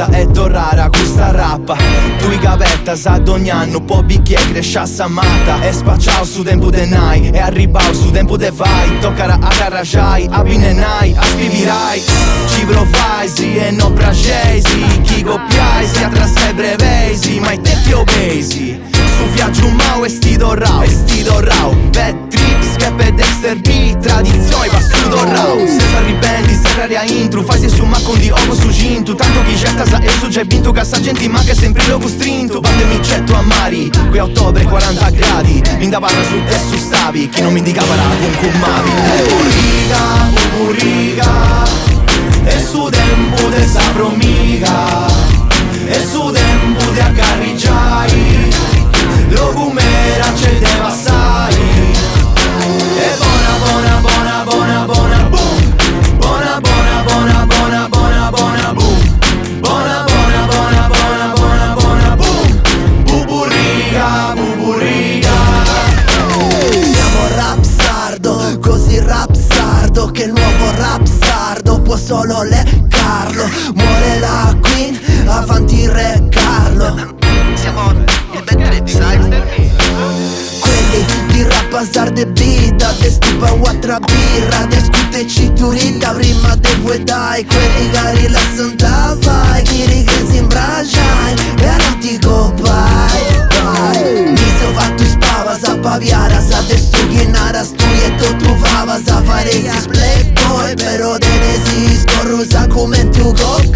vita è torrara questa rappa. Tu i capetta sa d'ogni anno, poi bicchiere cresce a Samata. E spacciao su tempo de nai, e arribao su tempo de vai. Toccara a carrajai, a binenai, a scrivirai. Ci provai, sì e no pragesi. Chi copiai, si tra sé brevesi, ma i tempi obesi. Su viaggio mau e stito rau, bad trips che per Dexter B, tradizione va su rau. Se fa ribendi, se raria intro, fai se su ma con di ovo su gintu. Tanto chi certa sa e su già vinto che sa gente ma che sempre lo costrinto. Bande mi getto a mari, qui a ottobre 40 gradi. Mi indavano su te su stavi, chi non mi indicava la concumavi. Riga, e su tempo de sapro mica, e su tempo de accarrigiai. Lo com'era ce te passai. E buona boom. Buona boom. Buona boom. Buburiga. Siamo rap sardo, così rap sardo che il nuovo rap sardo può solo leccarlo. Muore la Queen, avanti Re Carlo. Siamo il bad trip, sai? Quelli di rap hazard e bida, de stupa quattro birra, de scute citurita, prima de vuoi dai. Quelli che rilassano vai, chi che si imbracciai, e non ti copai. Mi so fatto spava, sa paviara, sa de stu che nara stuietto tu fava, sa fare si playboy, però te ne si scorrusa come tu copai.